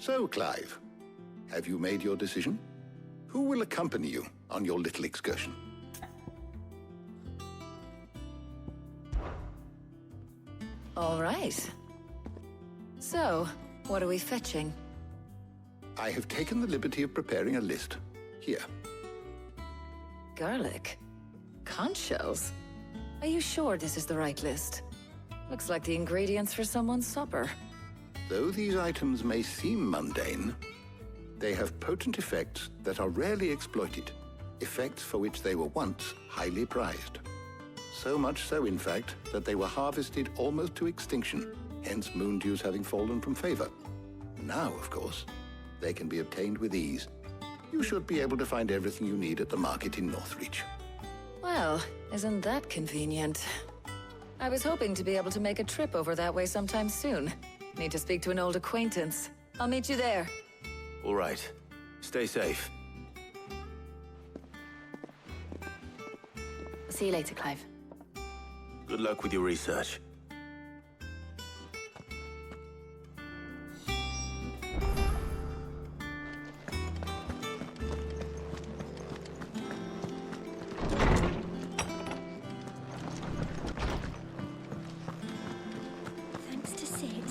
So, Clive, have you made your decision? Who will accompany you on your little excursion? All right. So, what are we fetching? I have taken the liberty of preparing a list. Here. Garlic? Conch shells? Are you sure this is the right list? Looks like the ingredients for someone's supper. Though these items may seem mundane, they have potent effects that are rarely exploited, effects for which they were once highly prized. So much so, in fact, that they were harvested almost to extinction, hence moondews having fallen from favor. Now, of course, they can be obtained with ease. You should be able to find everything you need at the market in Northreach. Well, isn't that convenient? I was hoping to be able to make a trip over that way sometime soon. Need to speak to an old acquaintance. I'll meet you there. All right. Stay safe. See you later, Clive. Good luck with your research. Thanks to Sid.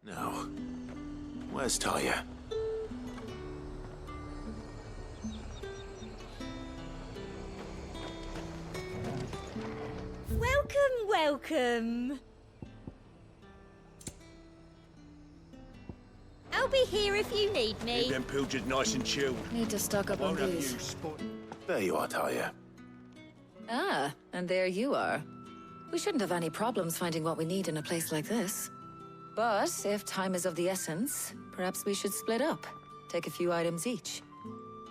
Now, where's Talia? Welcome. I'll be here if you need me. Keep them pilgers nice and chilled. Need to stock up on Won't have you booze. spot. There you are, Talia. Ah, and there you are. We shouldn't have any problems finding what we need in a place like this. But if time is of the essence, perhaps we should split up. Take a few items each.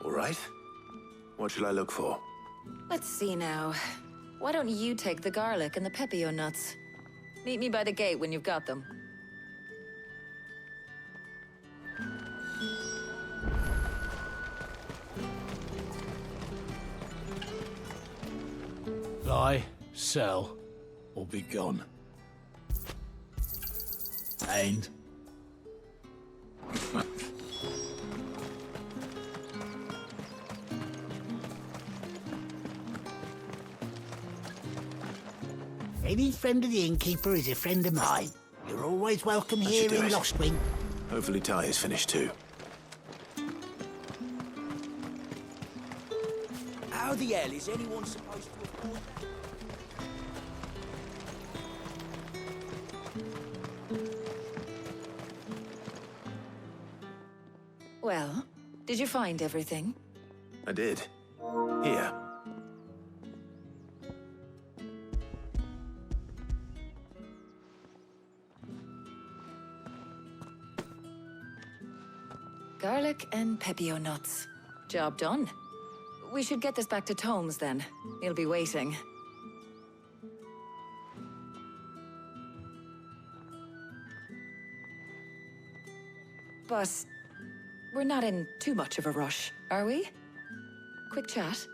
All right. What shall I look for? Let's see now. Why don't you take the garlic and the pepio nuts? Meet me by the gate when you've got them. Buy, sell, or be gone. And any friend of the innkeeper is a friend of mine. You're always welcome That here should do in it. Lostwing. Hopefully Talia's finished too. How the hell is anyone supposed to afford that? Well, did you find everything? I did. Here. Garlic and pepio nuts. Job done. We should get this back to Tomes then. He'll be waiting. But we're not in too much of a rush, are we? Quick chat.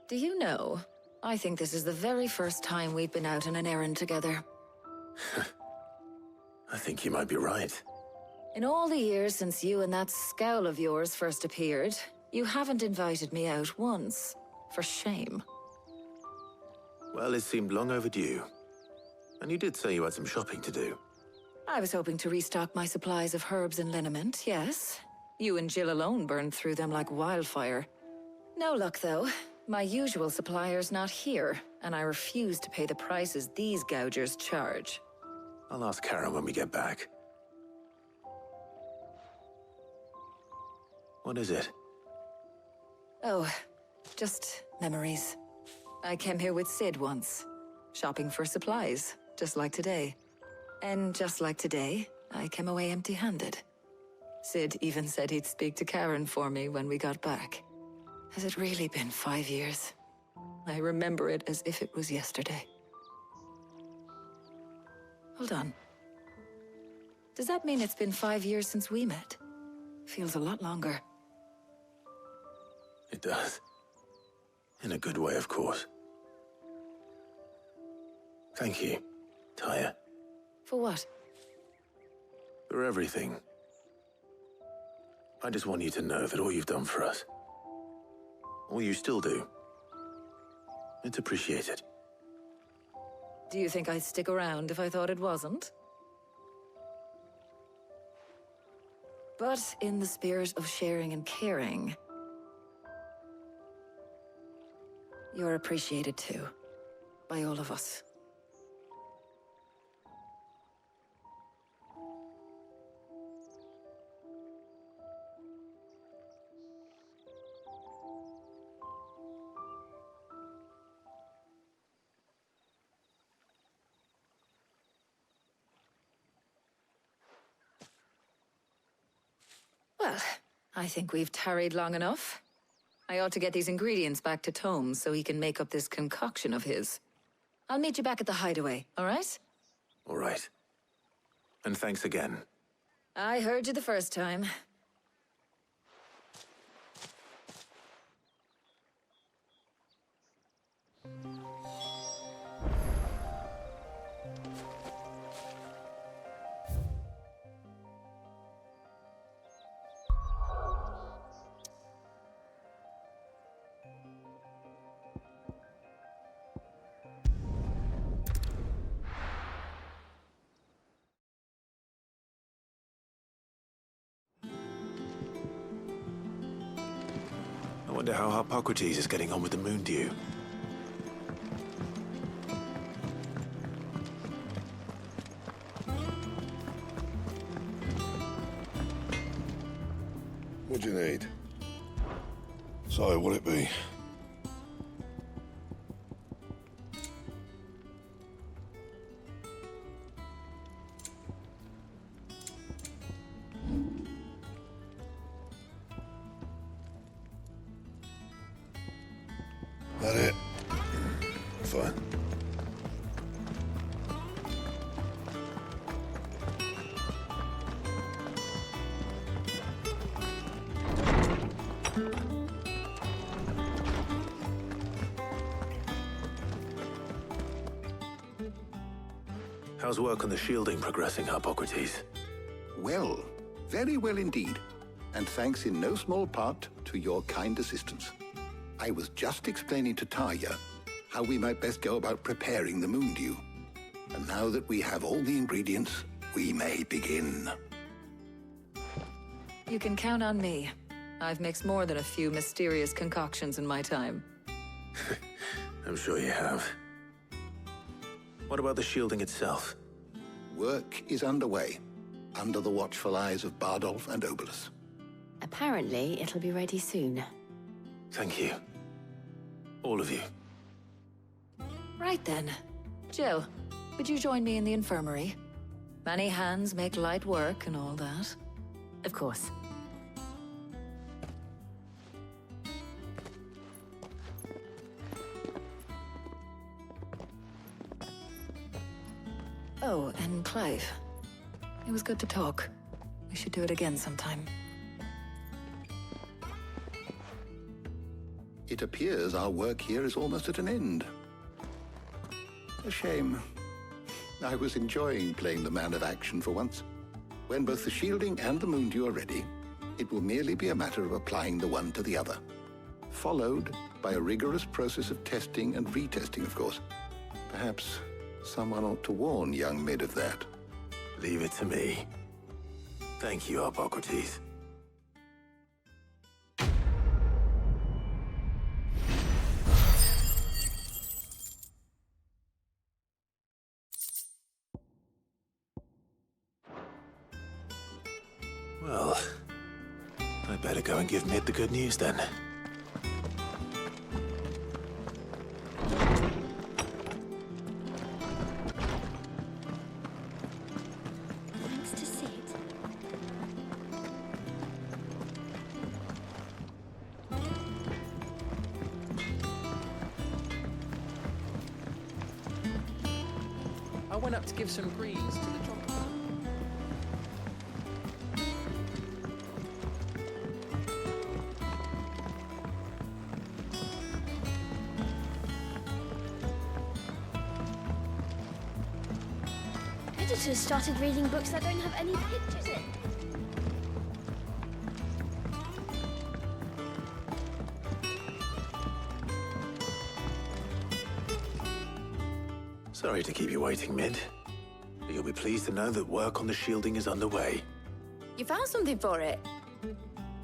Do you know, I think this is the very first time we've been out on an errand together. I think you might be right. In all the years since you and that scowl of yours first appeared, you haven't invited me out once. For shame. Well, it seemed long overdue. And you did say you had some shopping to do. I was hoping to restock my supplies of herbs and liniment, yes. You and Jill alone burned through them like wildfire. No luck, though. My usual supplier's not here, and I refuse to pay the prices these gougers charge. I'll ask Karen when we get back. What is it? Oh, just memories. I came here with Sid once. shopping for supplies, just like today. And just like today, I came away empty-handed. Sid even said he'd speak to Karen for me when we got back. Has it really been 5 years? I remember it as if it was yesterday. Hold on. Does that mean it's been 5 years since we met? Feels a lot longer. It does. In a good way, of course. Thank you, Tyre. For what? For everything. I just want you to know that all you've done for us, all you still do, it's appreciated. Do you think I'd stick around if I thought it wasn't? But in the spirit of sharing and caring, you're appreciated too, by all of us. Well, I think we've tarried long enough. I ought to get these ingredients back to Tome so he can make up this concoction of his. I'll meet you back at the hideaway, all right? All right. And thanks again. I heard you the first time. I wonder how Hippocrates is getting on with the moon dew. What do you need? So, what'll it be? That it? Fine. How's work on the shielding progressing, Hippocrates? Well, very well indeed. And thanks in no small part to your kind assistance. I was just explaining to Tarja how we might best go about preparing the moon dew. And now that we have all the ingredients, we may begin. You can count on me. I've mixed more than a few mysterious concoctions in my time. I'm sure you have. What about the shielding itself? Work is underway, under the watchful eyes of Bardolph and Obolus. Apparently, it'll be ready soon. Thank you. All of you. Right then. Jill, would you join me in the infirmary? Many hands make light work and all that. Of course. Oh, and Clive. It was good to talk. We should do it again sometime. It appears our work here is almost at an end. A shame. I was enjoying playing the man of action for once. When both the shielding and the moon dew are ready, it will merely be a matter of applying the one to the other. Followed by a rigorous process of testing and retesting, of course. Perhaps someone ought to warn young Mid of that. Leave it to me. Thank you, Hippocrates. Well, I better go and give Mid the good news then. went up to give some greens to the chocolate. Editors started reading books that don't have any pictures in. Sorry to keep you waiting, Mid. But you'll be pleased to know that work on the shielding is underway. You found something for it?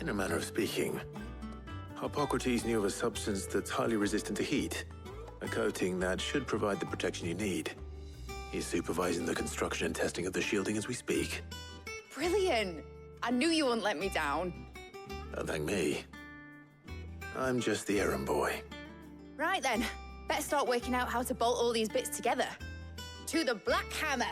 In a manner of speaking, Harpocrates knew of a substance that's highly resistant to heat. A coating that should provide the protection you need. He's supervising the construction and testing of the shielding as we speak. Brilliant! I knew you wouldn't let me down. Don't thank me. I'm just the errand boy. Right then, better start working out how to bolt all these bits together. To the Black Hammer!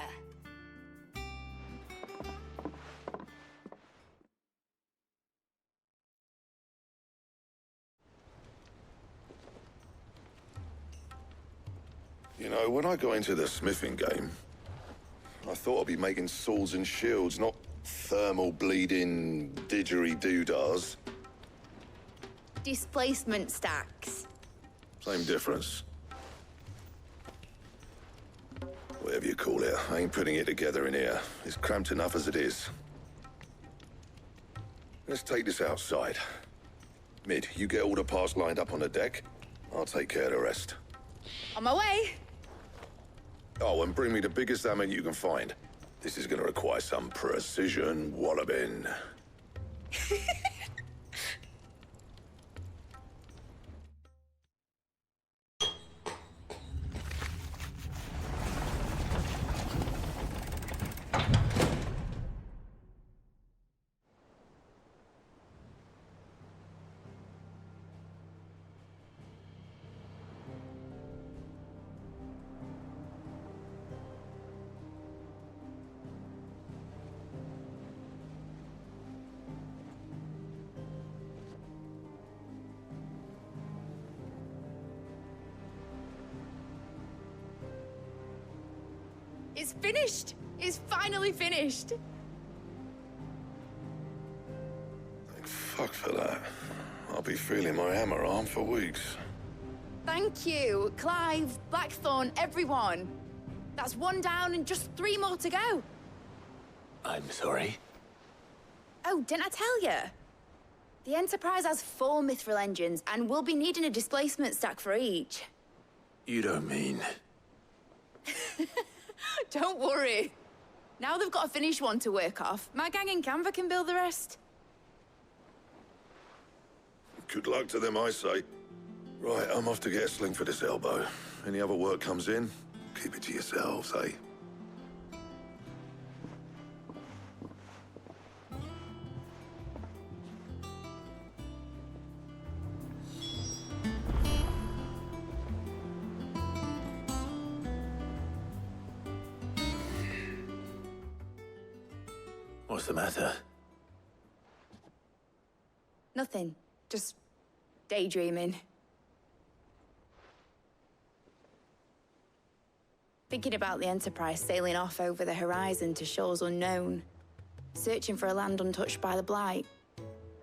You know, when I got into the smithing game, I thought I'd be making swords and shields, not thermal bleeding didgeridoo-dahs. Displacement stacks. Same difference. Whatever you call it, I ain't putting it together in here. It's cramped enough as it is. Let's take this outside. Mid, you get all the parts lined up on the deck. I'll take care of the rest. On my way! Oh, and bring me the biggest hammer you can find. This is gonna require some precision walloping. It's finished! It's finally finished! Thank fuck for that. I'll be feeling my hammer arm for weeks. Thank you, Clive, Blackthorn, everyone. That's one down and just 3 more to go. I'm sorry. Oh, didn't I tell you? The Enterprise has 4 mithril engines, and we'll be needing a displacement stack for each. You don't mean... Don't worry. Now they've got a finished one to work off. My gang in Canva can build the rest. Good luck to them, I say. Right, I'm off to get a sling for this elbow. Any other work comes in, keep it to yourselves, eh? What's the matter? Nothing. Just daydreaming. Thinking about the Enterprise sailing off over the horizon to shores unknown. Searching for a land untouched by the Blight.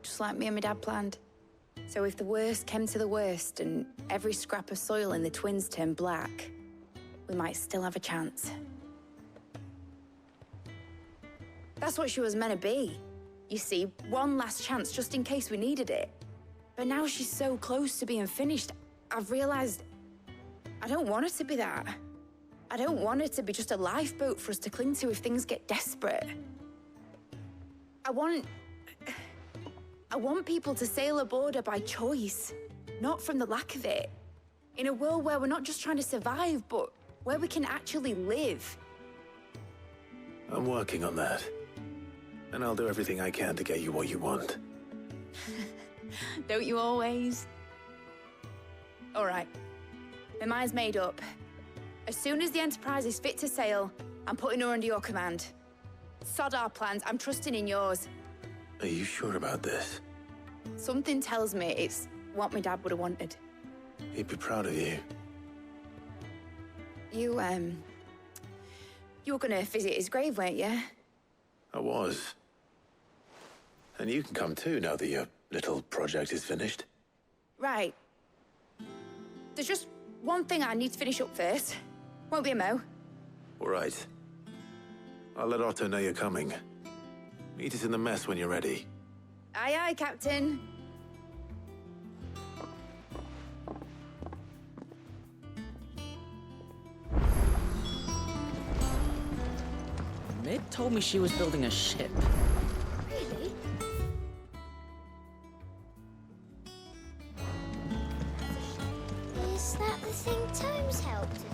Just like me and my dad planned. So if the worst came to the worst and every scrap of soil in the Twins turned black, we might still have a chance. That's what she was meant to be. You see, one last chance just in case we needed it. But now she's so close to being finished, I've realized I don't want it to be that. I don't want it to be just a lifeboat for us to cling to if things get desperate. I want people to sail aboard her by choice, not from the lack of it. In a world where we're not just trying to survive, but where we can actually live. I'm working on that. And I'll do everything I can to get you what you want. Don't you always? All right. My mind's made up. As soon as the Enterprise is fit to sail, I'm putting her under your command. Sod our plans, I'm trusting in yours. Are you sure about this? Something tells me it's what my dad would have wanted. He'd be proud of you. You, You were gonna visit his grave, weren't you? I was. And you can come too now that your little project is finished. Right. There's just one thing I need to finish up first. Won't be a mo. All right. I'll let Otto know you're coming. Meet us in the mess when you're ready. Aye, aye, Captain. Mid told me she was building a ship. Really? Is that the thing Tomes helped to do?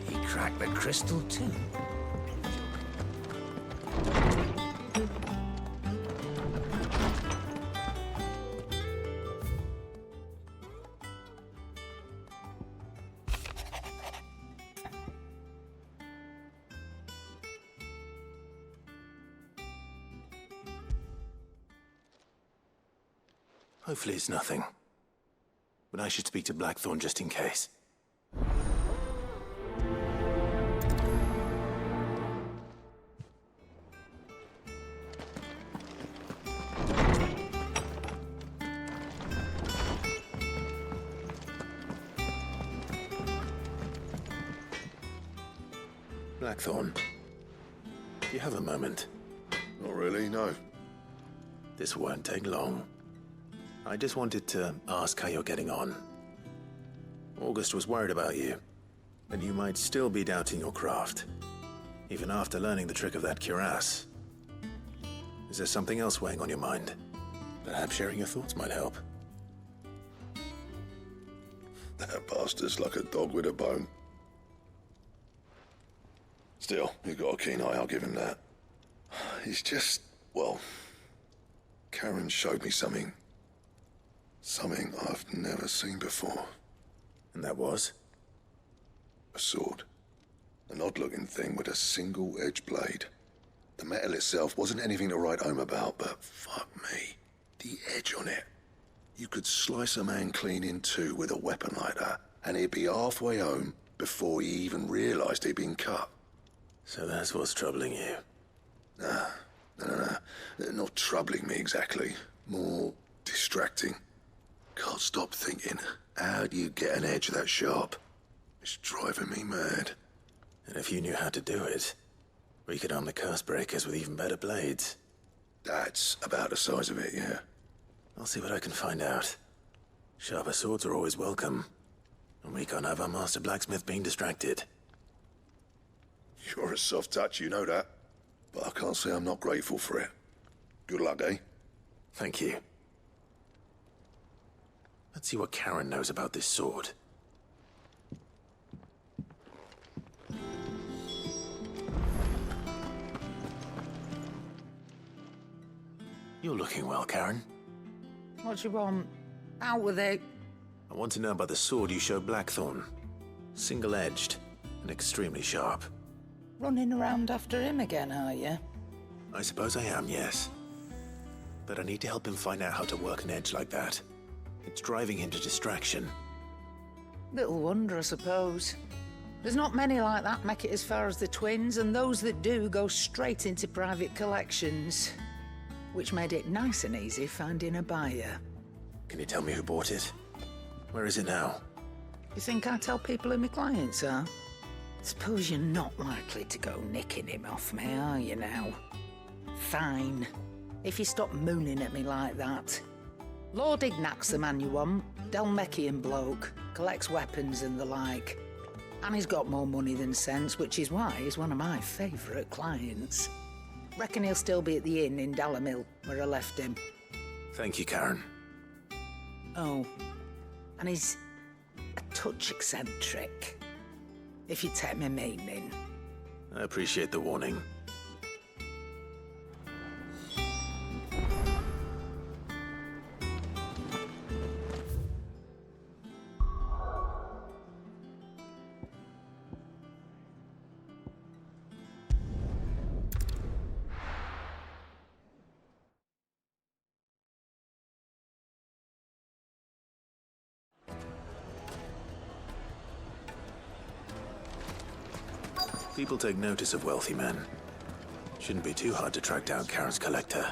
He cracked the crystal too. Hopefully it's nothing. But I should speak to Blackthorn just in case. Blackthorn, do you have a moment? Not really, no. This won't take long. I just wanted to ask how you're getting on. August was worried about you, that you might still be doubting your craft, even after learning the trick of that cuirass. Is there something else weighing on your mind? Perhaps sharing your thoughts might help. That bastard's like a dog with a bone. Still, you've got a keen eye, I'll give him that. He's just, well, Karen showed me something. Something I've never seen before. And that was? A sword. An odd-looking thing with a single-edged blade. The metal itself wasn't anything to write home about, but fuck me. The edge on it. You could slice a man clean in two with a weapon like that, and he'd be halfway home before he even realized he'd been cut. So that's what's troubling you? Nah. Not troubling me exactly. More distracting. Can't stop thinking, how do you get an edge that sharp? It's driving me mad. And if you knew how to do it, we could arm the curse breakers with even better blades. That's about the size of it, yeah. I'll see what I can find out. Sharper swords are always welcome. And we can't have our master blacksmith being distracted. You're a soft touch, you know that. But I can't say I'm not grateful for it. Good luck, eh? Thank you. Let's see what Karen knows about this sword. You're looking well, Karen. What do you want? Out with it. I want to know about the sword you showed Blackthorn. Single-edged and extremely sharp. Running around after him again, are you? I suppose I am, yes. But I need to help him find out how to work an edge like that. It's driving him to distraction. Little wonder, I suppose. There's not many like that make it as far as the twins, and those that do go straight into private collections. Which made it nice and easy finding a buyer. Can you tell me who bought it? Where is it now? You think I tell people who my clients are? Suppose you're not likely to go nicking him off me, are you now? Fine. If you stop mooning at me like that. Lord Ignac's the man you want. Delmechian bloke. Collects weapons and the like. And he's got more money than sense, which is why he's one of my favourite clients. Reckon he'll still be at the inn in Dalamil, where I left him. Thank you, Karen. Oh, and he's a touch eccentric, if you take my meaning. I appreciate the warning. People take notice of wealthy men. Shouldn't be too hard to track down Karen's collector.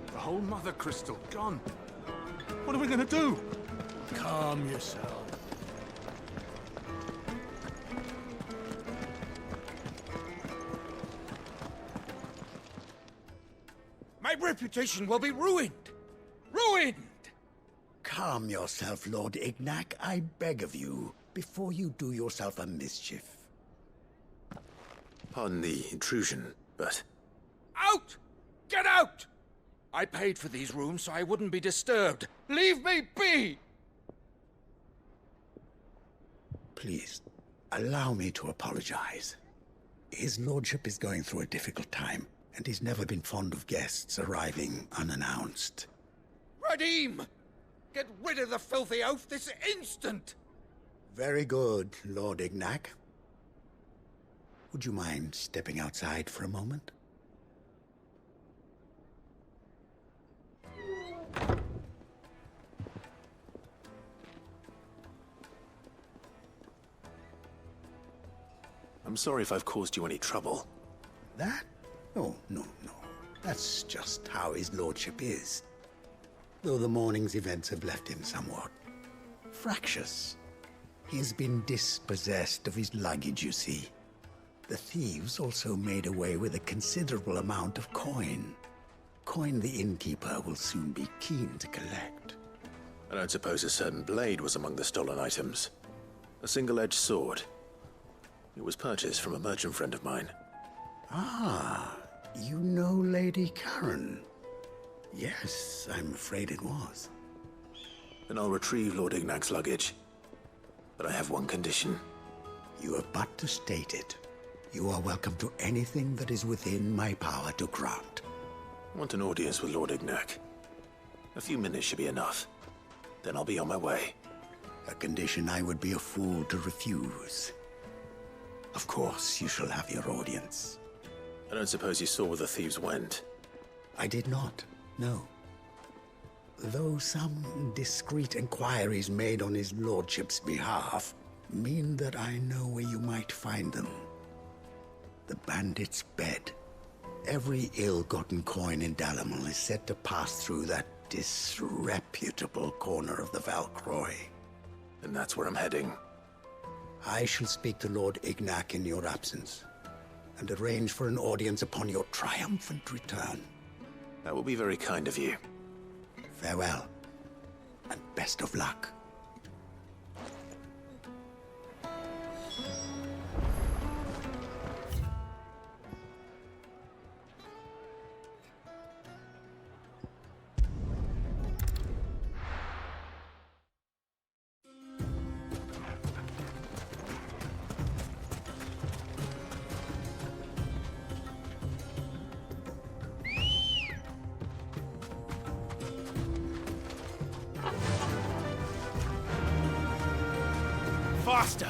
The whole mother crystal gone. What are we gonna do? Calm yourself. My reputation will be ruined! Ruined! Calm yourself, Lord Ignac, I beg of you, before you do yourself a mischief. Pardon the intrusion, but... Out! Get out! I paid for these rooms so I wouldn't be disturbed. Leave me be! Please, allow me to apologize. His lordship is going through a difficult time, and he's never been fond of guests arriving unannounced. Radim! Get rid of the filthy oaf this instant! Very good, Lord Ignac. Would you mind stepping outside for a moment? I'm sorry if I've caused you any trouble. That? Oh, no. That's just how his lordship is. Though the morning's events have left him somewhat fractious. He has been dispossessed of his luggage, you see. The thieves also made away with a considerable amount of coin. Coin the innkeeper will soon be keen to collect. I don't suppose a certain blade was among the stolen items. A single-edged sword. It was purchased from a merchant friend of mine. Ah, you know Lady Karen. Yes, I'm afraid it was. Then I'll retrieve Lord Ignac's luggage. But I have one condition. You have but to state it. You are welcome to anything that is within my power to grant. I want an audience with Lord Ignac. A few minutes should be enough. Then I'll be on my way. A condition I would be a fool to refuse. Of course, you shall have your audience. I don't suppose you saw where the thieves went. I did not, no. Though some discreet inquiries made on his lordship's behalf mean that I know where you might find them. The bandit's bed. Every ill-gotten coin in Dalamil is said to pass through that disreputable corner of the Valcroy. And that's where I'm heading. I shall speak to Lord Ignac in your absence, and arrange for an audience upon your triumphant return. That will be very kind of you. Farewell, and best of luck. Faster!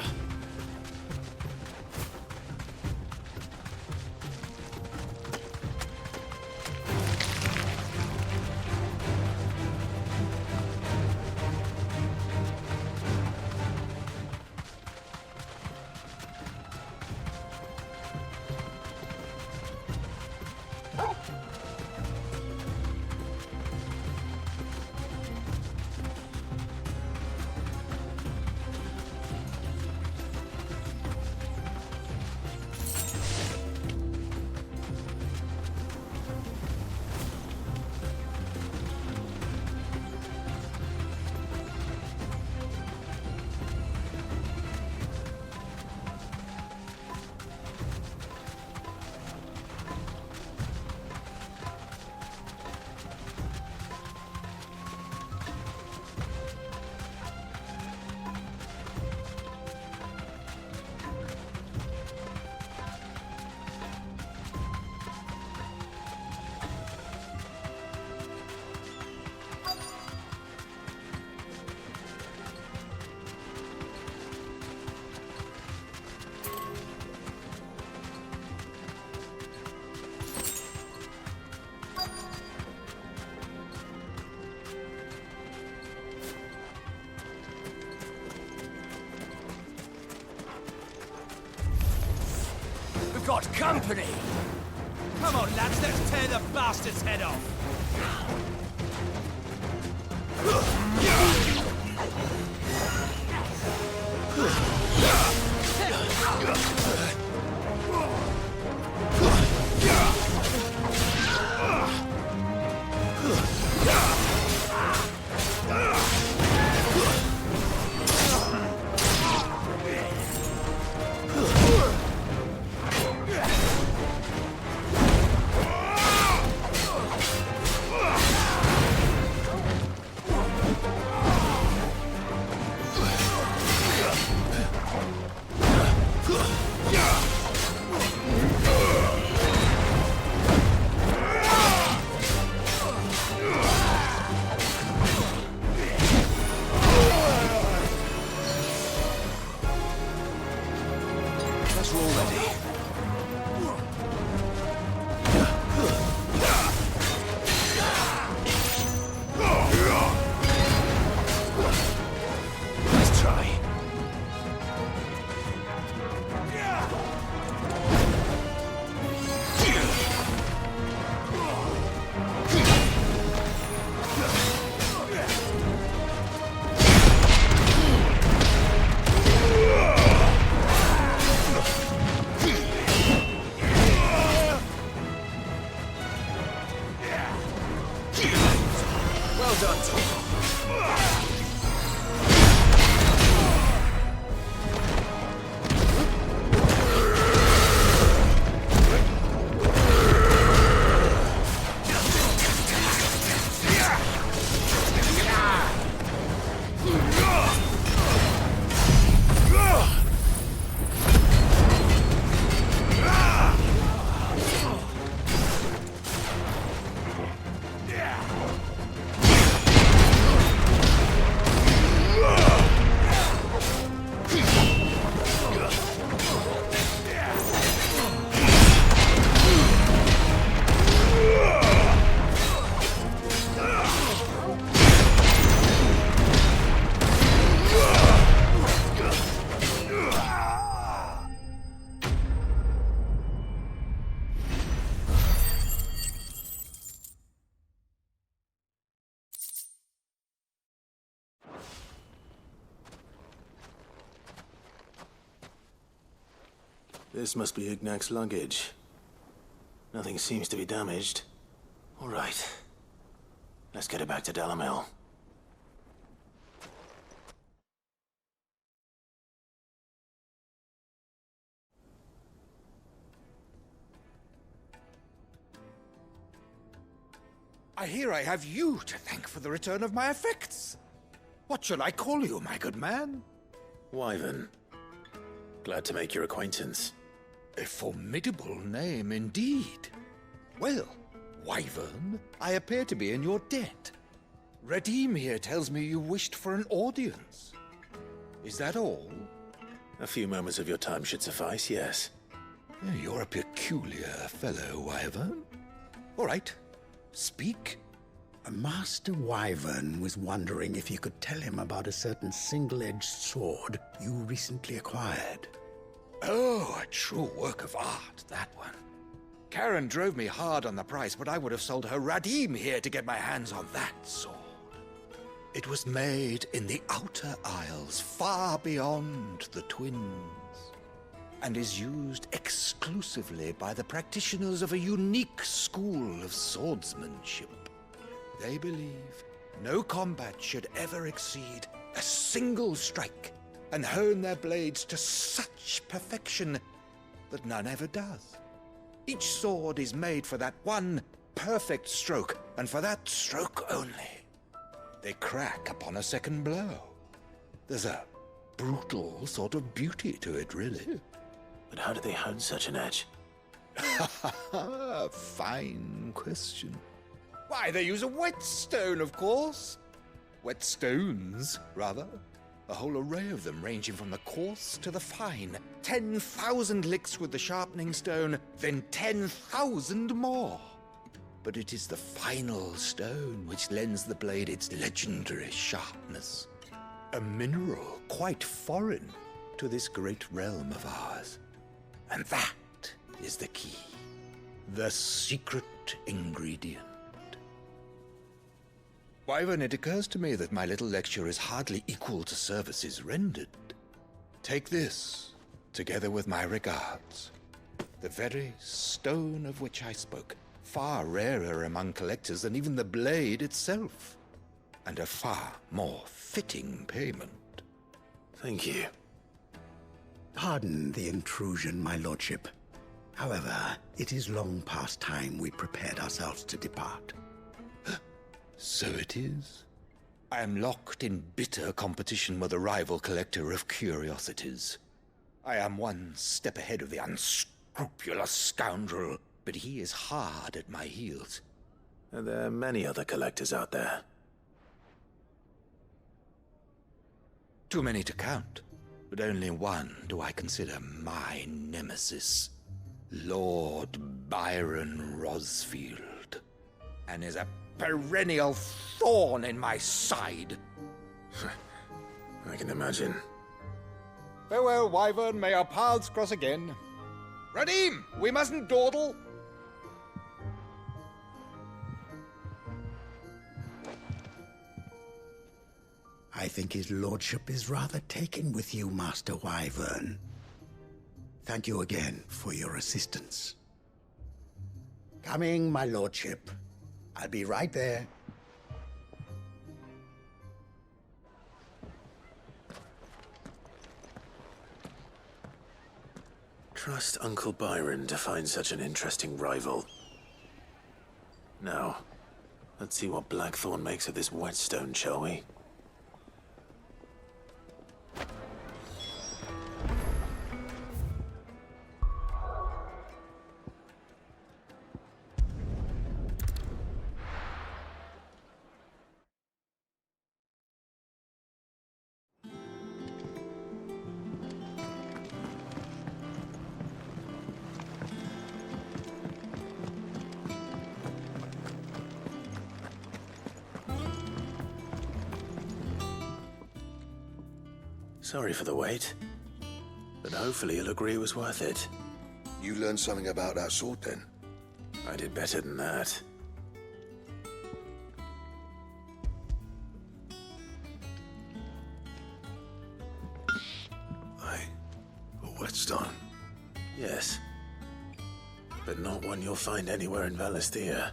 We've got company! Come on, lads, let's tear the bastard's head off! This must be Ignac's luggage. Nothing seems to be damaged. All right. Let's get it back to Dalamel. I hear I have you to thank for the return of my effects. What shall I call you, my good man? Wyvern. Glad to make your acquaintance. A formidable name indeed. Well, Wyvern, I appear to be in your debt. Redeem here tells me you wished for an audience. Is that all? A few moments of your time should suffice, yes. You're a peculiar fellow, Wyvern. All right, speak. Master Wyvern was wondering if you could tell him about a certain single-edged sword you recently acquired. Oh, a true work of art, that one. Karen drove me hard on the price, but I would have sold her Radim here to get my hands on that sword. It was made in the Outer Isles, far beyond the Twins, and is used exclusively by the practitioners of a unique school of swordsmanship. They believe no combat should ever exceed a single strike, and hone their blades to such perfection that none ever does. Each sword is made for that one perfect stroke, and for that stroke only. They crack upon a second blow. There's a brutal sort of beauty to it, really. But how do they hone such an edge? Fine question. Why, they use a whetstone, of course. Whetstones, rather. A whole array of them, ranging from the coarse to the fine. 10,000 licks with the sharpening stone, then 10,000 more. But it is the final stone which lends the blade its legendary sharpness. A mineral quite foreign to this great realm of ours. And that is the key. The secret ingredient. Wyvern, it occurs to me that my little lecture is hardly equal to services rendered. Take this, together with my regards. The very stone of which I spoke, far rarer among collectors than even the blade itself, and a far more fitting payment. Thank you. Pardon the intrusion, my lordship. However, it is long past time we prepared ourselves to depart. So it is. I am locked in bitter competition with a rival collector of curiosities. I am one step ahead of the unscrupulous scoundrel, but he is hard at my heels. Are there many other collectors out there? Too many to count, but only one do I consider my nemesis. Lord Byron Rosfield, and is a perennial thorn in my side. I can imagine. Farewell, Wyvern. May our paths cross again. Radim, we mustn't dawdle. I think his lordship is rather taken with you, Master Wyvern. Thank you again for your assistance. Coming, my lordship. I'll be right there. Trust Uncle Byron to find such an interesting rival. Now, let's see what Blackthorn makes of this whetstone, shall we? Sorry for the wait, but hopefully you'll agree it was worth it. You learned something about that sword then? I did better than that. A whetstone? Yes, but not one you'll find anywhere in Valisthea.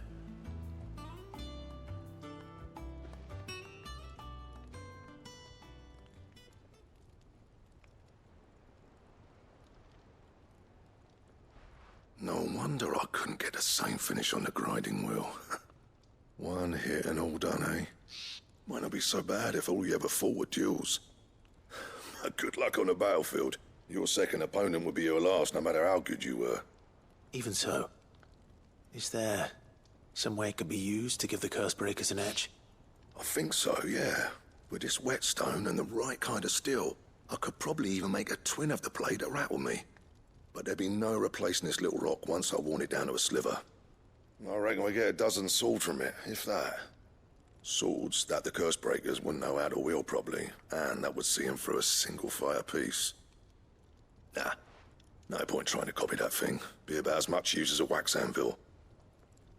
No wonder I couldn't get the same finish on the grinding wheel. One hit and all done, eh? Might not be so bad if all you ever fought were duels. Good luck on the battlefield. Your second opponent would be your last, no matter how good you were. Even so, is there some way it could be used to give the Cursebreakers an edge? I think so, yeah. With this whetstone and the right kind of steel, I could probably even make a twin of the blade that rattled me. But there'd be no replacing this little rock once I worn it down to a sliver. I reckon we get a dozen swords from it, if that. Swords that the Cursebreakers wouldn't know how to wield properly, and that would see them through a single fire piece. Nah, no point trying to copy that thing. Be about as much use as a wax anvil.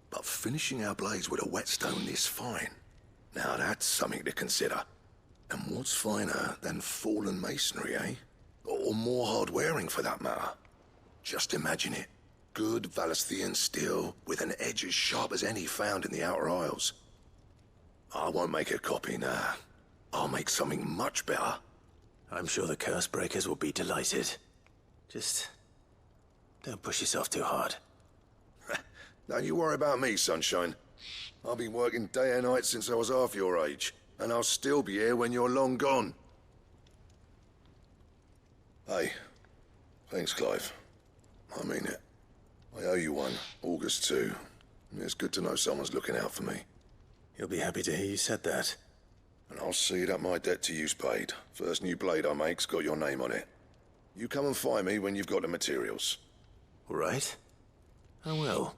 But finishing our blades with a whetstone is fine. Now that's something to consider. And what's finer than fallen masonry, eh? Or more hard-wearing, for that matter. Just imagine it. Good Valisthean steel with an edge as sharp as any found in the Outer Isles. I won't make a copy, nah. I'll make something much better. I'm sure the Cursebreakers will be delighted. Just don't push yourself too hard. Don't you worry about me, sunshine. I've been working day and night since I was half your age, and I'll still be here when you're long gone. Hey, thanks, Clive. I mean it. I owe you one, August too. It's good to know someone's looking out for me. He'll be happy to hear you said that. And I'll see that my debt to you's paid. First new blade I make's got your name on it. You come and find me when you've got the materials. All right. I will.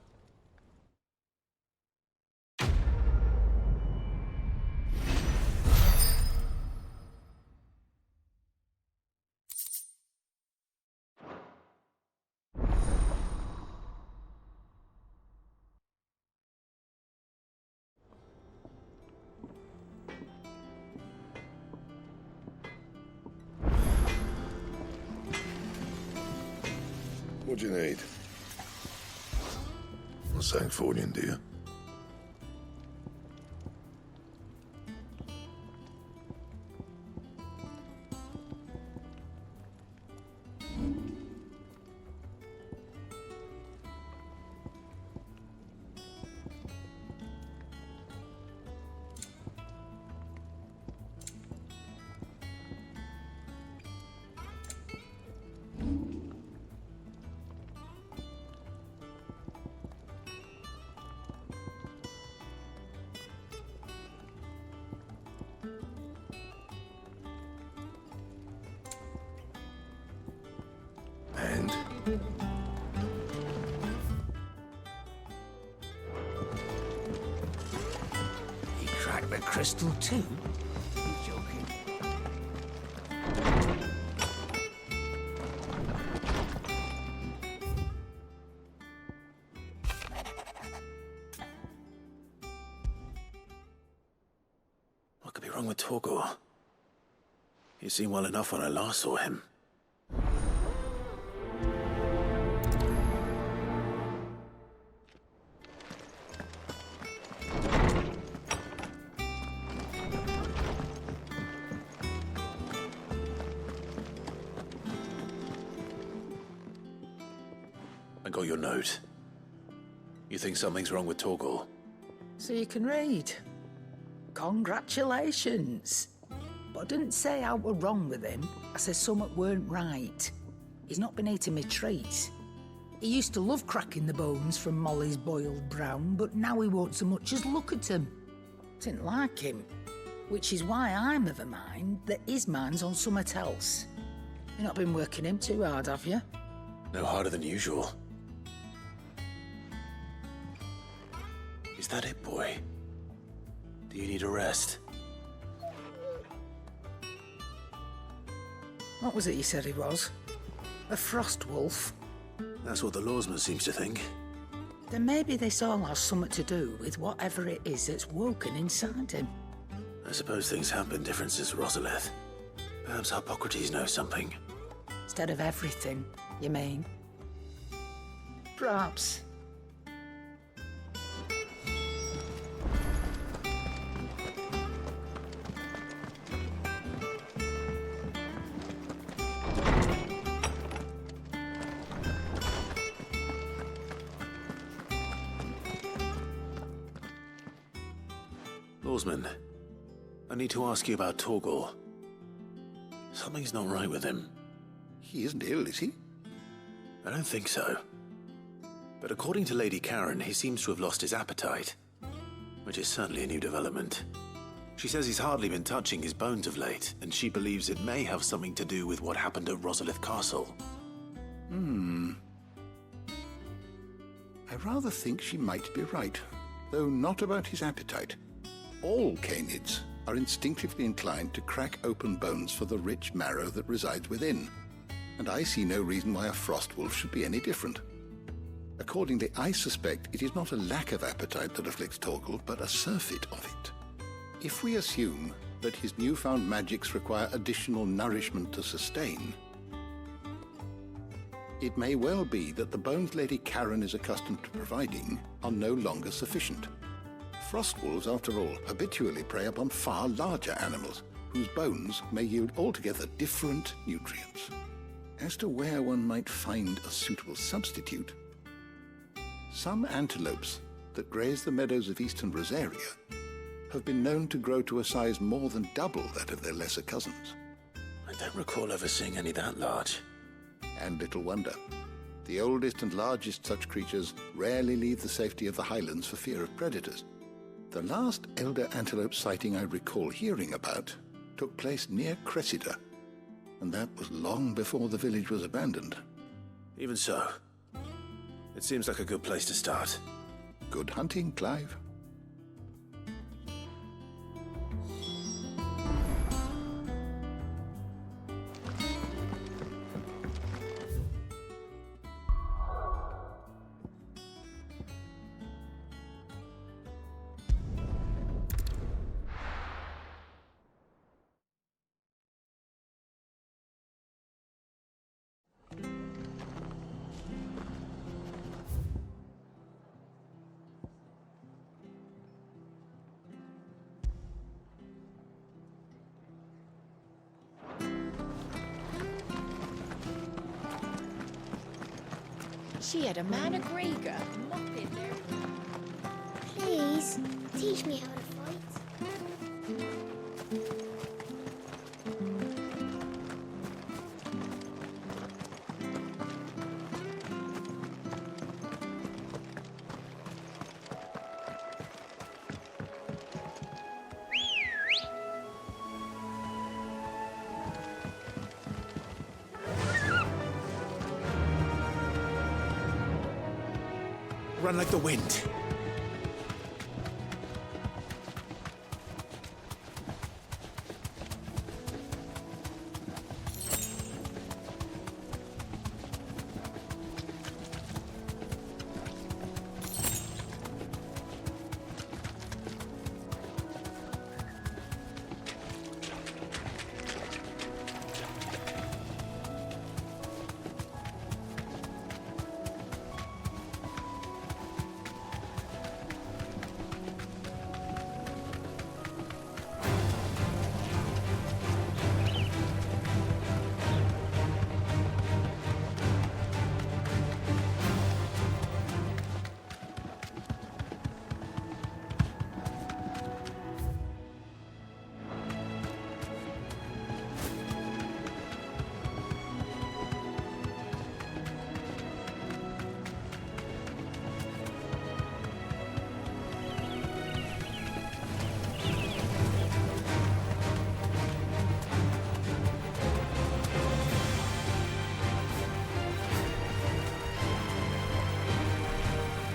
What do you need? Not saying fortune, do you? And? He cracked the crystal too? You joking? What could be wrong with Torgor? He seemed well enough when I last saw him. I got your note. You think something's wrong with Torgor? So you can read. Congratulations. But I didn't say how we're wrong with him. I said something weren't right. He's not been eating my treats. He used to love cracking the bones from Molly's boiled brown, but now he won't so much as look at them. Didn't like him. Which is why I'm of a mind that his mind's on something else. You've not been working him too hard, have you? No harder than usual. Is that it, boy? Do you need a rest? What was it you said he was? A frost wolf? That's what the lawsman seems to think. Then maybe this all has something to do with whatever it is that's woken inside him. I suppose things have been different since Rosalith. Perhaps Hippocrates knows something. Instead of everything, you mean? Perhaps. Lawsman, I need to ask you about Torgor. Something's not right with him. He isn't ill, is he? I don't think so. But according to Lady Karen, he seems to have lost his appetite, which is certainly a new development. She says he's hardly been touching his bones of late, and she believes it may have something to do with what happened at Rosalith Castle. I rather think she might be right, though not about his appetite. All canids are instinctively inclined to crack open bones for the rich marrow that resides within, and I see no reason why a frost wolf should be any different. Accordingly, I suspect it is not a lack of appetite that afflicts Torgor, but a surfeit of it. If we assume that his newfound magics require additional nourishment to sustain, it may well be that the bones Lady Karen is accustomed to providing are no longer sufficient. Frost wolves, after all, habitually prey upon far larger animals, whose bones may yield altogether different nutrients. As to where one might find a suitable substitute, some antelopes that graze the meadows of eastern Rosaria have been known to grow to a size more than double that of their lesser cousins. I don't recall ever seeing any that large. And little wonder. The oldest and largest such creatures rarely leave the safety of the highlands for fear of predators. The last elder antelope sighting I recall hearing about took place near Cressida, and that was long before the village was abandoned. Even so, it seems like a good place to start. Good hunting, Clive. She had a man of Grieger mopping there. Please, teach me how to fight. Run like the wind.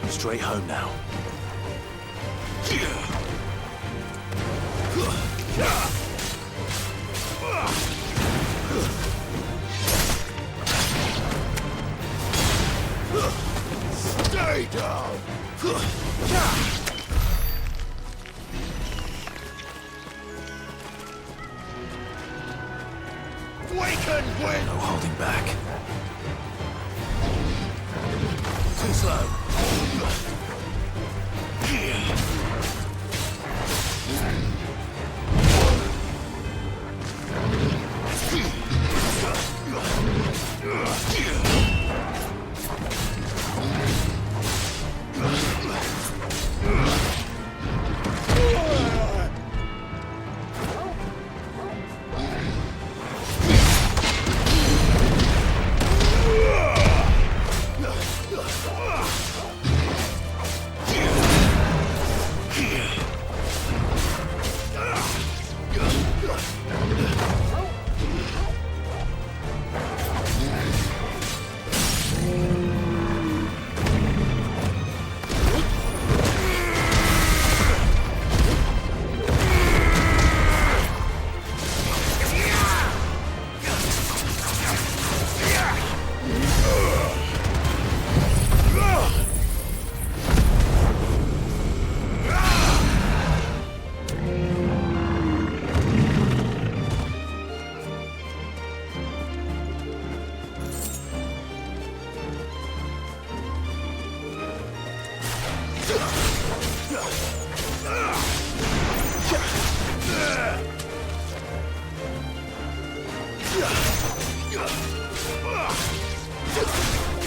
Straight home now. Stay down! Waken wind! No holding back. Too slow.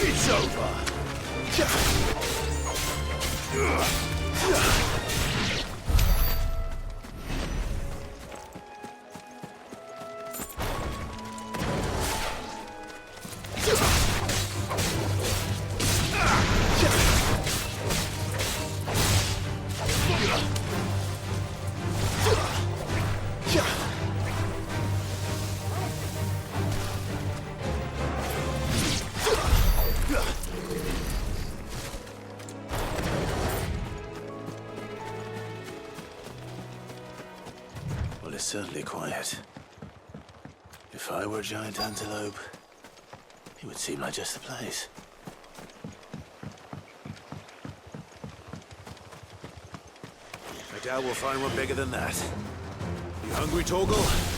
It's over! Well, it's certainly quiet. If I were a giant antelope, it would seem like just the place. I doubt we'll find one bigger than that. You hungry, Torgal?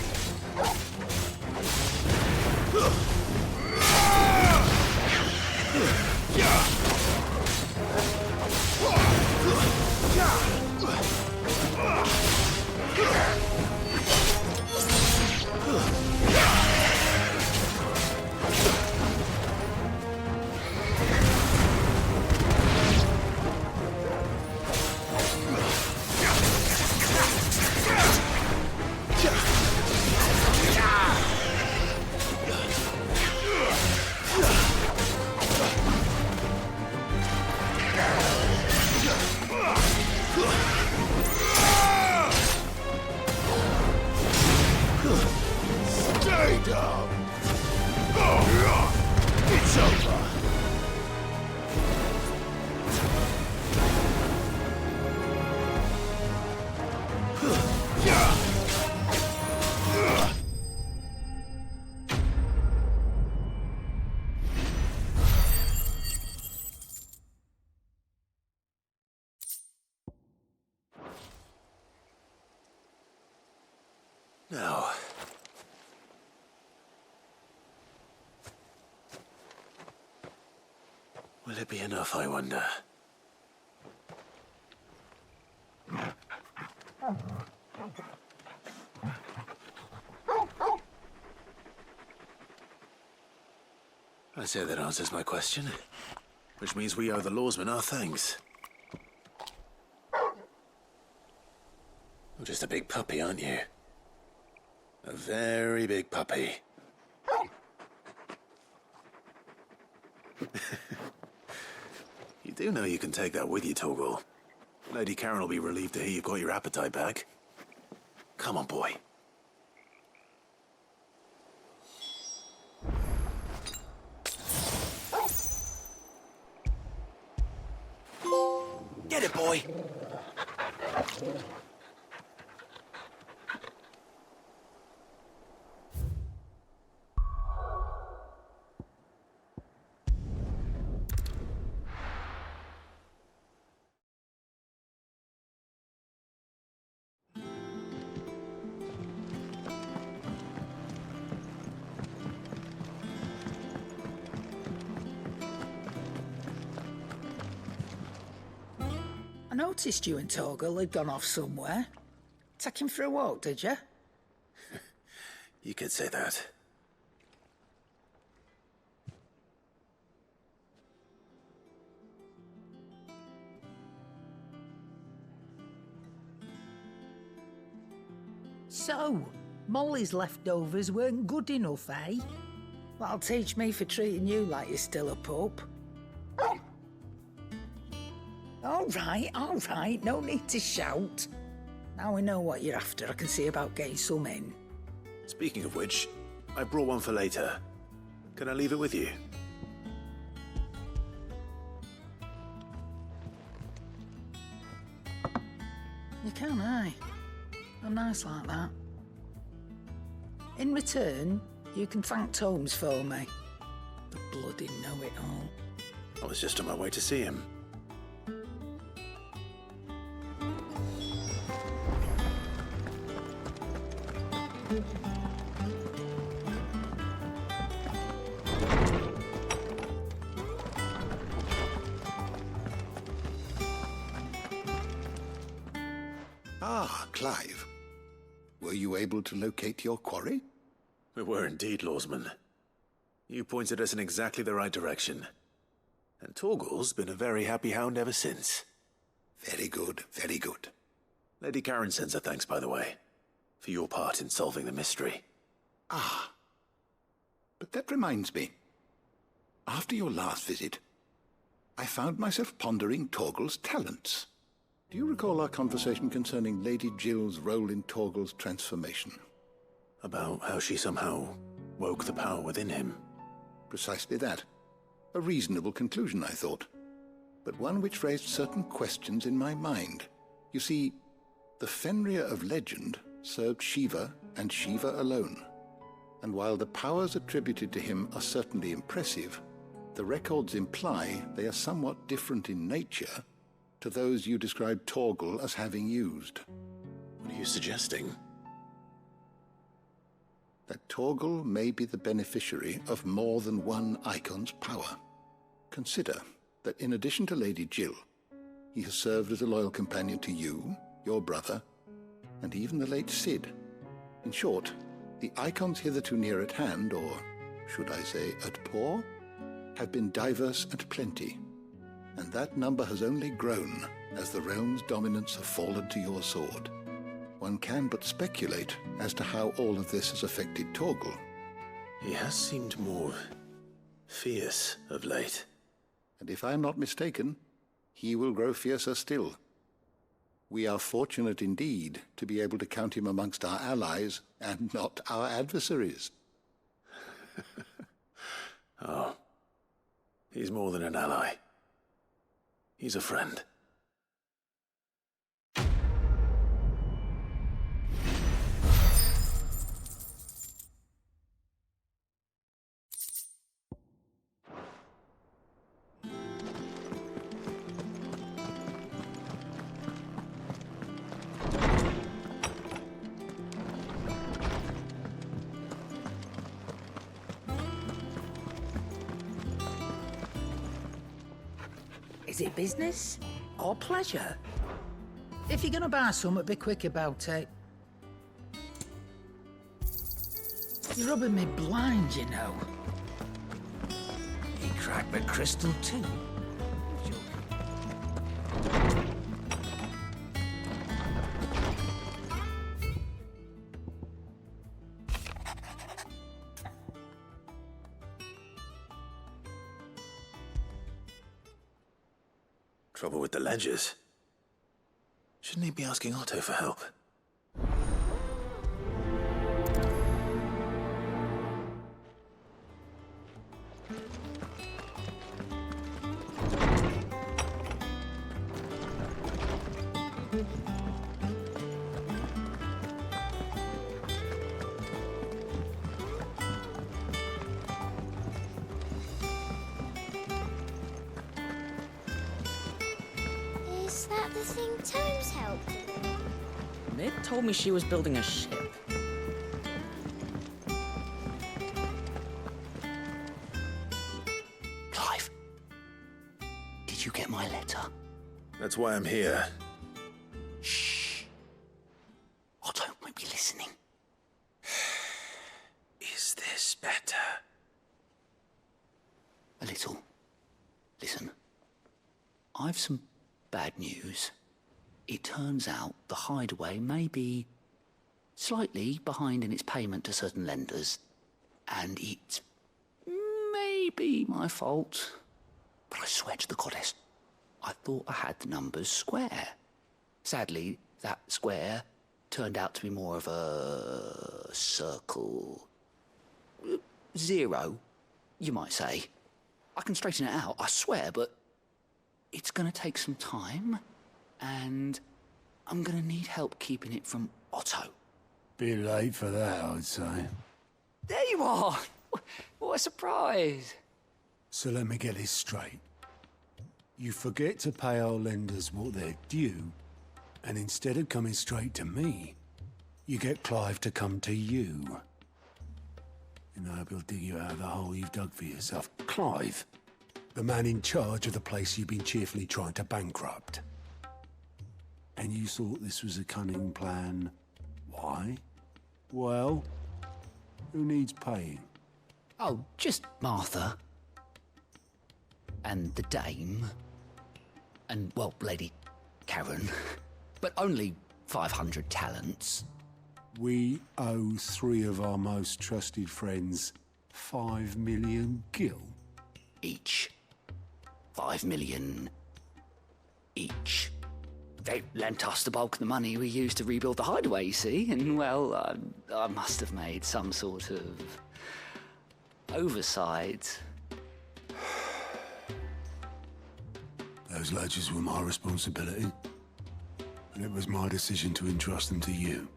Now... will it be enough, I wonder? I say that answers my question. Which means we owe the lawsman our thanks. You're just a big puppy, aren't you? A very big puppy. You do know you can take that with you, Torgal. Lady Karen will be relieved to hear you've got your appetite back. Come on, boy. Get it, boy! I noticed you and Torgal had gone off somewhere. Take him for a walk, did you? You could say that. So, Molly's leftovers weren't good enough, eh? That'll teach me for treating you like you're still a pup. All right, no need to shout. Now we know what you're after, I can see about getting some in. Speaking of which, I brought one for later. Can I leave it with you? You can, aye. I'm nice like that. In return, you can thank Tomes for me. The bloody know-it-all. I was just on my way to see him. Ah, Clive. Were you able to locate your quarry? We were indeed, Lawsman. You pointed us in exactly the right direction. And Torgal's been a very happy hound ever since. Very good, very good. Lady Karen sends her thanks, by the way, for your part in solving the mystery. Ah. But that reminds me. After your last visit, I found myself pondering Torgal's talents. Do you recall our conversation concerning Lady Jill's role in Torgal's transformation? About how she somehow woke the power within him. Precisely that. A reasonable conclusion, I thought. But one which raised certain questions in my mind. You see, the Fenrir of legend served Shiva and Shiva alone. And while the powers attributed to him are certainly impressive, the records imply they are somewhat different in nature to those you described Torgal as having used. What are you suggesting? That Torgal may be the beneficiary of more than one icon's power. Consider that in addition to Lady Jill, he has served as a loyal companion to you, your brother, and even the late Cid. In short, the icons hitherto near at hand, or should I say at paw, have been diverse and plenty, and that number has only grown as the realm's dominance have fallen to your sword. One can but speculate as to how all of this has affected Torgal. He has seemed more fierce of late. And if I am not mistaken, he will grow fiercer still. We are fortunate indeed to be able to count him amongst our allies and not our adversaries. Oh, he's more than an ally. He's a friend. Is it business or pleasure? If you're gonna buy something, be quick about it. You're rubbing me blind, you know. He cracked the crystal too. Trouble with the ledgers. Shouldn't he be asking Otto for help? Is that the thing Tomes helped you with? Mid told me she was building a ship. Clive, did you get my letter? That's why I'm here. Shh. Otto might be listening. Is this better? A little. Listen, I've some bad news. It turns out the Hideaway may be slightly behind in its payment to certain lenders, and it's maybe my fault. But I swear to the goddess, I thought I had the numbers square. Sadly, that square turned out to be more of a circle. 0, you might say. I can straighten it out, I swear, but it's gonna take some time, and I'm gonna need help keeping it from Otto. Bit late for that, I'd say. There you are! What a surprise! So let me get this straight. You forget to pay our lenders what they're due, and instead of coming straight to me, you get Clive to come to you. And I hope he'll dig you out of the hole you've dug for yourself. Clive, the man in charge of the place you've been cheerfully trying to bankrupt. And you thought this was a cunning plan. Why? Well, who needs paying? Oh, just Martha. And the dame. And, well, Lady Karen. But only 500 talents. We owe 3 of our most trusted friends 5 million gil. Each. 5 million each. They lent us the bulk of the money we used to rebuild the Hideaway, you see, and, well, I must have made some sort of oversight. Those ledgers were my responsibility, and it was my decision to entrust them to you.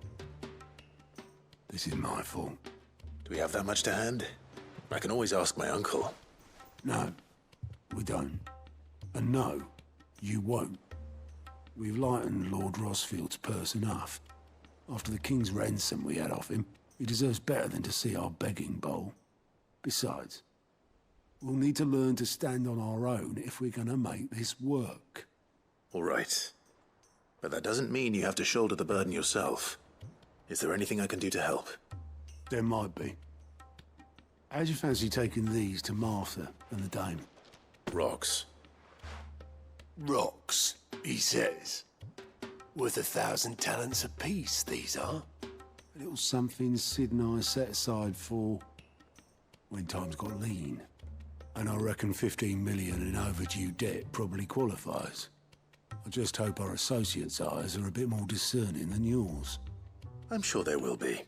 This is my fault. Do we have that much to hand? I can always ask my uncle. No, we don't. And no, you won't. We've lightened Lord Rosfield's purse enough. After the king's ransom we had off him, he deserves better than to see our begging bowl. Besides, we'll need to learn to stand on our own if we're gonna make this work. All right. But that doesn't mean you have to shoulder the burden yourself. Is there anything I can do to help? There might be. How'd you fancy taking these to Martha and the dame? Rocks. Rocks, he says. Worth 1,000 talents apiece, these are. A little something Sid and I set aside for when times got lean. And I reckon 15 million in overdue debt probably qualifies. I just hope our associates' eyes are a bit more discerning than yours. I'm sure there will be.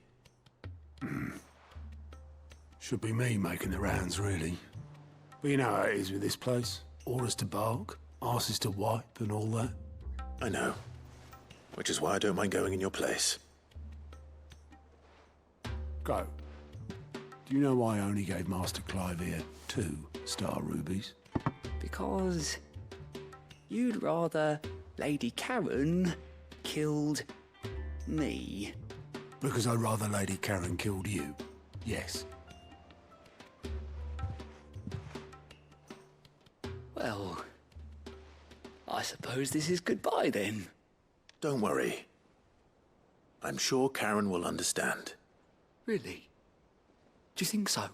Should be me making the rounds, really. But you know how it is with this place. Orders to bark, arses to wipe, and all that. I know. Which is why I don't mind going in your place. Go. Do you know why I only gave Master Clive here 2 star rubies? Because you'd rather Lady Karen killed me. Because I'd rather Lady Karen killed you. Yes. Well, I suppose this is goodbye then. Don't worry. I'm sure Karen will understand. Really? Do you think so?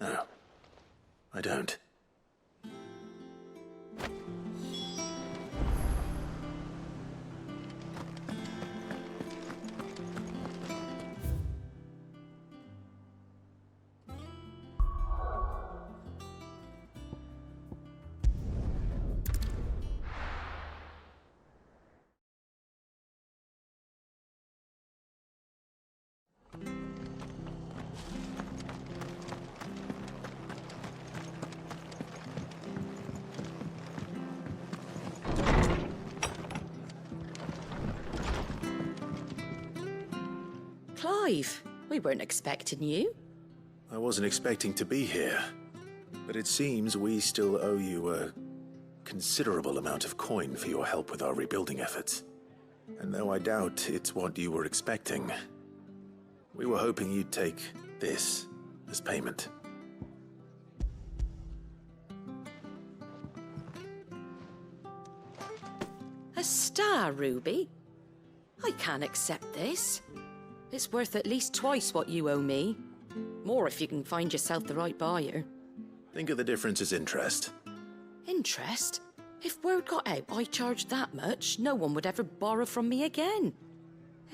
No, I don't. Clive, we weren't expecting you. I wasn't expecting to be here, but it seems we still owe you a considerable amount of coin for your help with our rebuilding efforts. And though I doubt it's what you were expecting, we were hoping you'd take this as payment. A star ruby? I can't accept this. It's worth at least twice what you owe me. More if you can find yourself the right buyer. Think of the difference as interest. Interest? If word got out I charged that much, no one would ever borrow from me again.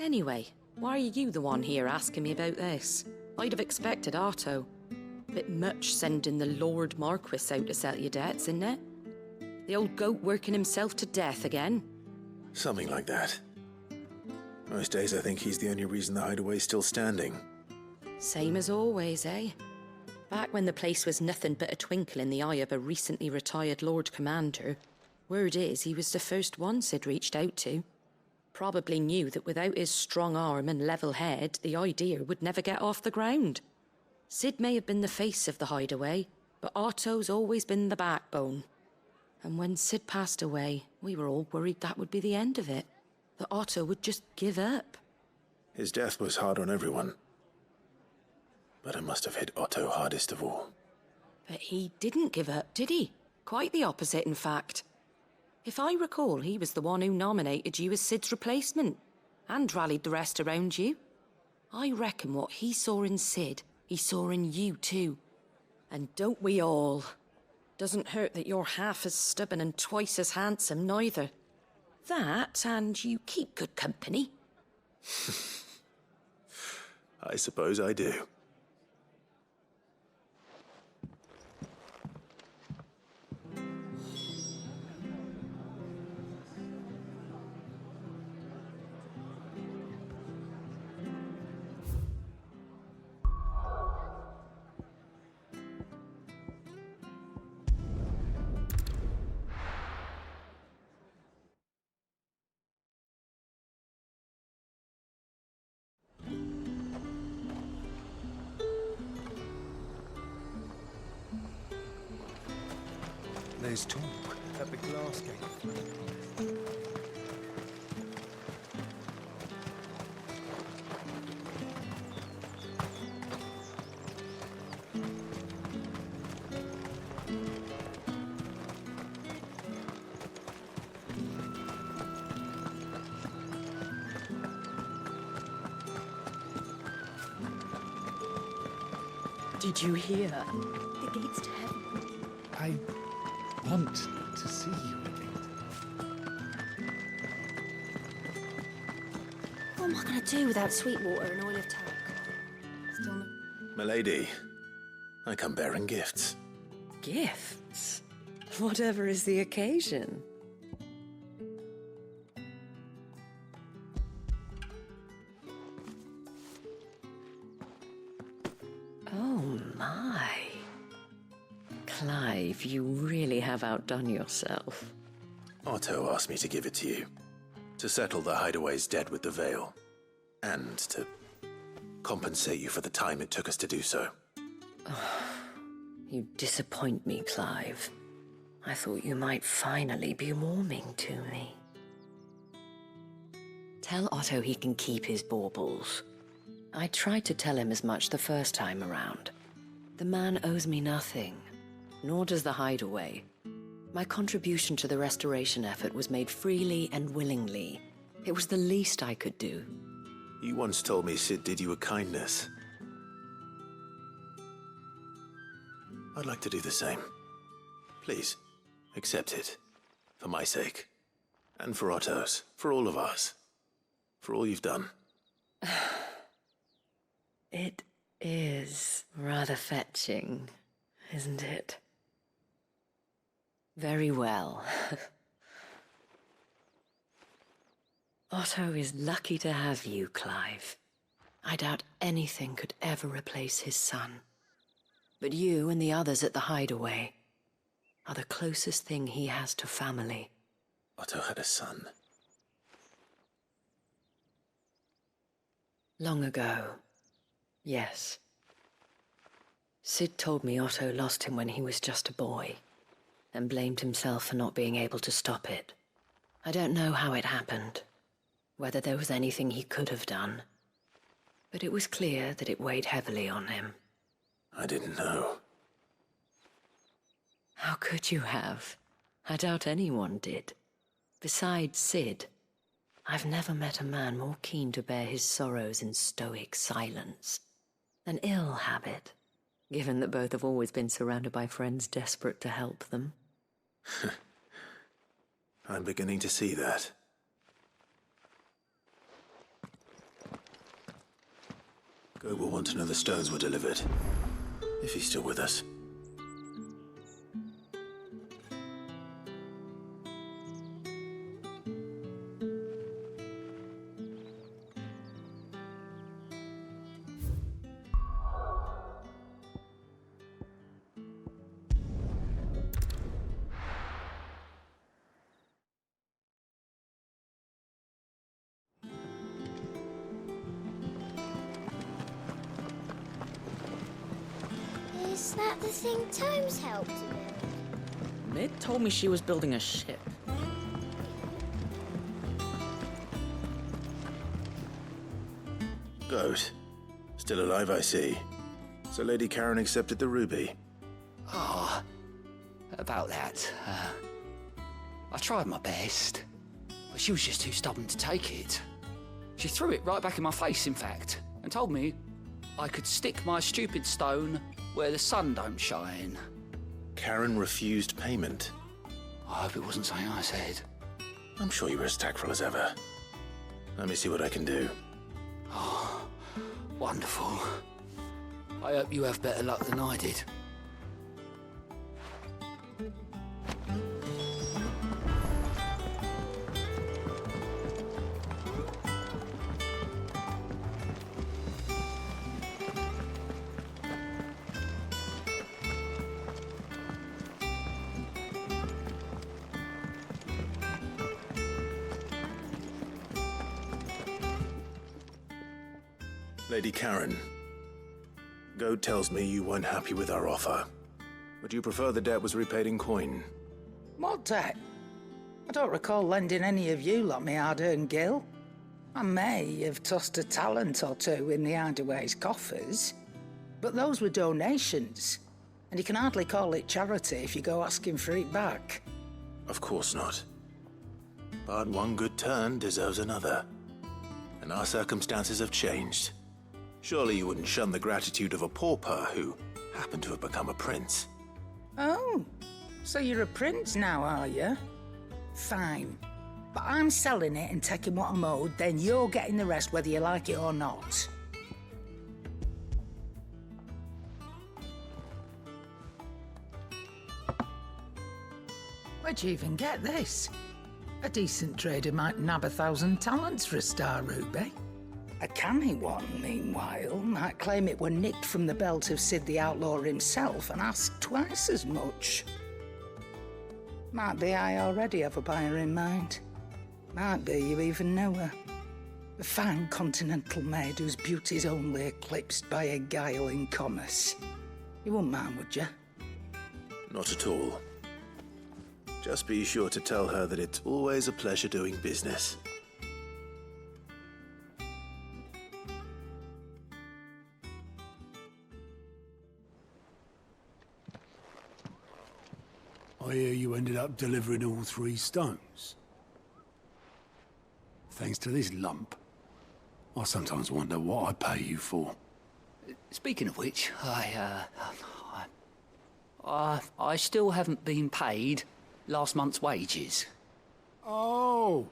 Anyway, why are you the one here asking me about this? I'd have expected Otto. Bit much sending the Lord Marquis out to settle your debts, isn't it? The old goat working himself to death again. Something like that. Most days I think he's the only reason the hideaway's still standing. Same as always, eh? Back when the place was nothing but a twinkle in the eye of a recently retired Lord Commander, word is he was the first one Sid reached out to. Probably knew that without his strong arm and level head, the idea would never get off the ground. Sid may have been the face of the hideaway, but Otto's always been the backbone. And when Sid passed away, we were all worried that would be the end of it. That Otto would just give up. His death was hard on everyone. But it must have hit Otto hardest of all. But he didn't give up, did he? Quite the opposite, in fact. If I recall, he was the one who nominated you as Sid's replacement, and rallied the rest around you. I reckon what he saw in Sid, he saw in you too. And don't we all? Doesn't hurt that you're half as stubborn and twice as handsome, neither. That, and you keep good company. I suppose I do. There's talk at the glass gate. Did you hear? The gates to heaven. I want to see you again. What am I going to do without sweet water and oil of talc? Still no... Milady, I come bearing gifts. Gifts? Whatever is the occasion. Oh my. Clive, you really have outdone yourself. Otto asked me to give it to you. To settle the hideaway's debt with the Veil. And to compensate you for the time it took us to do so. You disappoint me, Clive. I thought you might finally be warming to me. Tell Otto he can keep his baubles. I tried to tell him as much the first time around. The man owes me nothing, nor does the hideaway. My contribution to the restoration effort was made freely and willingly. It was the least I could do. You once told me Sid did you a kindness. I'd like to do the same. Please, accept it. For my sake. And for Otto's. For all of us. For all you've done. It is rather fetching, isn't it? Very well. Otto is lucky to have you, Clive. I doubt anything could ever replace his son. But you and the others at the hideaway are the closest thing he has to family. Otto had a son. Long ago, yes. Sid told me Otto lost him when he was just a boy, and blamed himself for not being able to stop it. I don't know how it happened, whether there was anything he could have done, but it was clear that it weighed heavily on him. I didn't know. How could you have? I doubt anyone did. Besides Sid, I've never met a man more keen to bear his sorrows in stoic silence. An ill habit, given that both have always been surrounded by friends desperate to help them. I'm beginning to see that. Goat will want to know the stones were delivered. If he's still with us. Is that the thing Tomes helped to build? Mid told me she was building a ship. Goat. Still alive, I see. So Lady Karen accepted the ruby. Ah, about that. I tried my best, but she was just too stubborn to take it. She threw it right back in my face, in fact, and told me I could stick my stupid stone where the sun don't shine. Karen refused payment. I hope it wasn't something I said. I'm sure you were as tactful as ever. Let me see what I can do. Oh, wonderful. I hope you have better luck than I did. Lady Karen, Goat tells me you weren't happy with our offer. Would you prefer the debt was repaid in coin? What debt? I don't recall lending any of you lot me hard-earned gil. I may have tossed a talent or two in the hideaway's coffers, but those were donations, and you can hardly call it charity if you go asking for it back. Of course not. But one good turn deserves another. And our circumstances have changed. Surely you wouldn't shun the gratitude of a pauper who happened to have become a prince. Oh, so you're a prince now, are you? Fine. But I'm selling it and taking what I'm owed, then you're getting the rest whether you like it or not. Where'd you even get this? A decent trader might nab 1,000 talents for a star ruby. A canny one, meanwhile, might claim it were nicked from the belt of Sid the Outlaw himself and ask twice as much. Might be I already have a buyer in mind. Might be you even know her. A fine continental maid whose beauty's only eclipsed by a guile in commerce. You wouldn't mind, would you? Not at all. Just be sure to tell her that it's always a pleasure doing business. I hear you ended up delivering all 3 stones. Thanks to this lump. I sometimes wonder what I pay you for. Speaking of which, I still haven't been paid last month's wages. Oh,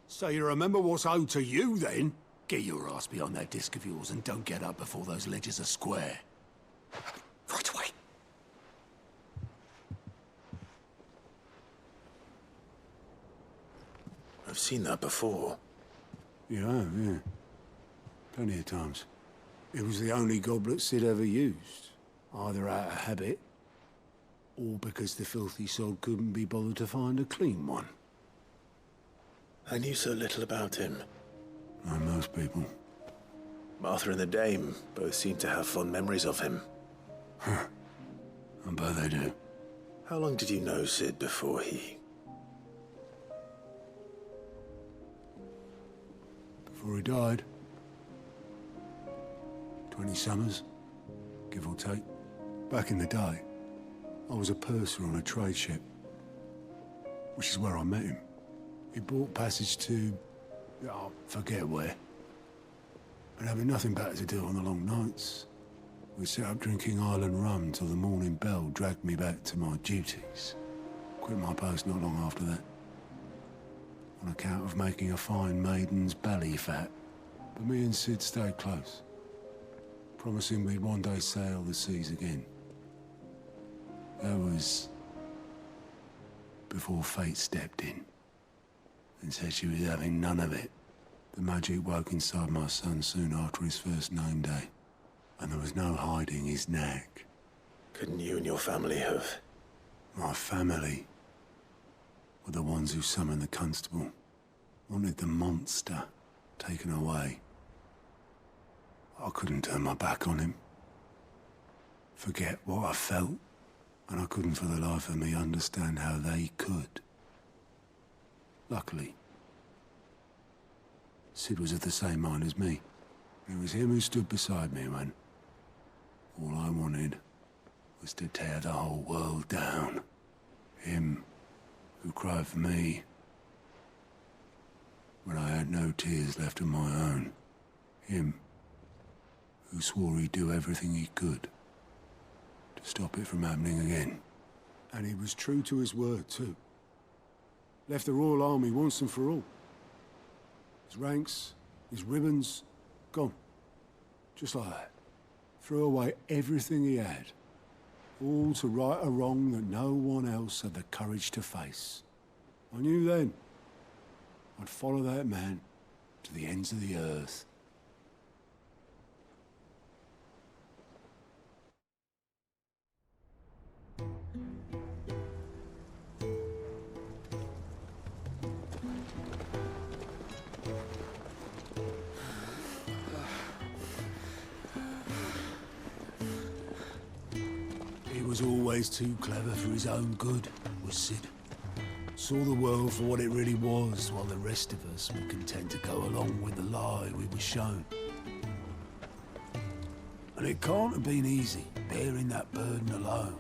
so you remember what's owed to you then? Get your ass behind that disc of yours and don't get up before those ledgers are square. Right away. I've seen that before. Yeah. Plenty of times. It was the only goblet Sid ever used. Either out of habit, or because the filthy sod couldn't be bothered to find a clean one. I knew so little about him. Like most people. Martha and the Dame both seem to have fond memories of him. I bet they do. How long did you know Sid before he... Before he died. 20 summers, give or take. Back in the day, I was a purser on a trade ship, which is where I met him. He bought passage to... I forget where. But having nothing better to do on the long nights, we set up drinking island rum till the morning bell dragged me back to my duties. Quit my post not long after that. On account of making a fine maiden's belly fat. But me and Sid stayed close, promising we'd one day sail the seas again. That was before fate stepped in and said she was having none of it. The magic woke inside my son soon after his first name day, and there was no hiding his knack. Couldn't you and your family have... My family were the ones who summoned the constable, wanted the monster taken away. I couldn't turn my back on him, forget what I felt, and I couldn't for the life of me understand how they could. Luckily, Sid was of the same mind as me. It was him who stood beside me when all I wanted was to tear the whole world down. Him who cried for me when I had no tears left of my own. Him who swore he'd do everything he could to stop it from happening again. And he was true to his word, too. Left the Royal Army once and for all. His ranks, his ribbons, gone. Just like that. Threw away everything he had. All to right a wrong that no one else had the courage to face. I knew then I'd follow that man to the ends of the earth. He was always too clever for his own good, was Sid. Saw the world for what it really was, while the rest of us were content to go along with the lie we were shown. And it can't have been easy, bearing that burden alone.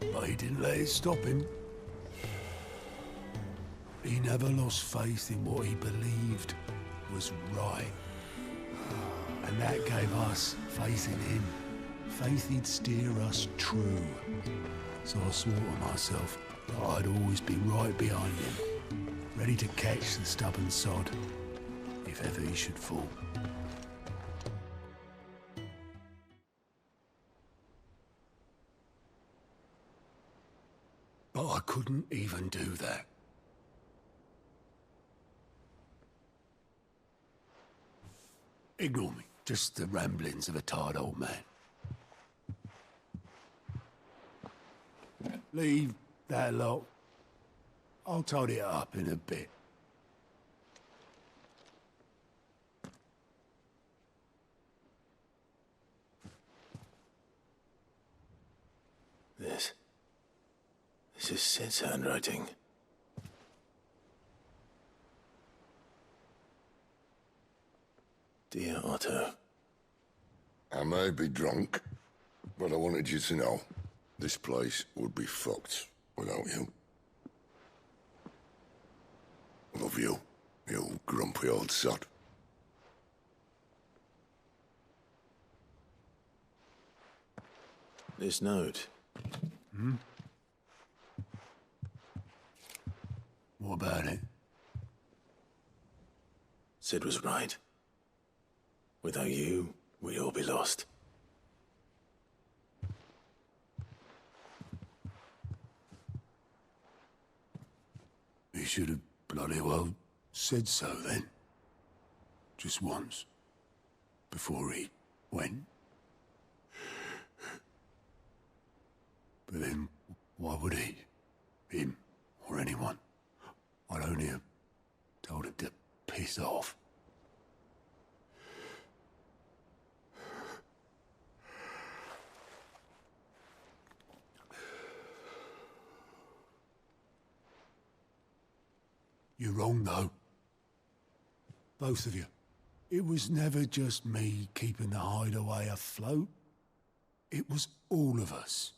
But he didn't let it stop him. He never lost faith in what he believed was right. And that gave us faith in him. Faith he'd steer us true. So I swore to myself that I'd always be right behind him, ready to catch the stubborn sod, if ever he should fall. But I couldn't even do that. Ignore me. Just the ramblings of a tired old man. Leave that lot. I'll tidy it up in a bit. This is Sid's handwriting. Dear Otto. I may be drunk, but I wanted you to know this place would be fucked without you. Love you, you grumpy old sod. This note. Hmm? What about it? Sid was right. Without you, we'd all be lost. He should have bloody well said so then. Just once. Before he went. But then, why would he? Him, or anyone? I'd only have told him to piss off. You're wrong, though. Both of you. It was never just me keeping the hideaway afloat. It was all of us.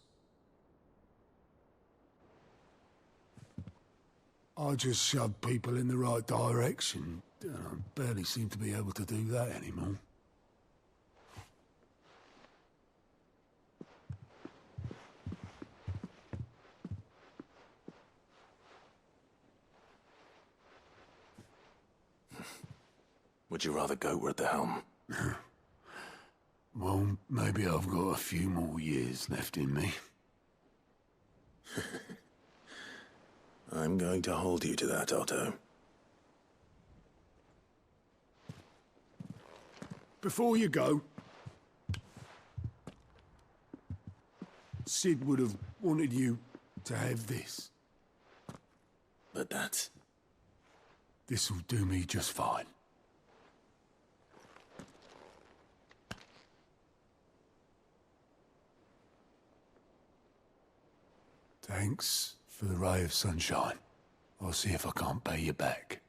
I just shoved people in the right direction, and I barely seem to be able to do that anymore. Would you rather goat were at the helm? Well, maybe I've got a few more years left in me. I'm going to hold you to that, Otto. Before you go, Sid would have wanted you to have this. But that's... This'll do me just fine. Thanks for the ray of sunshine. I'll see if I can't pay you back.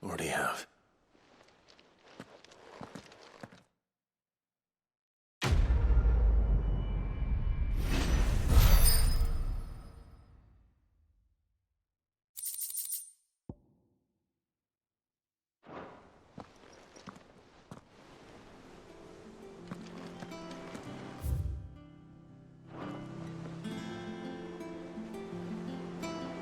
Already have.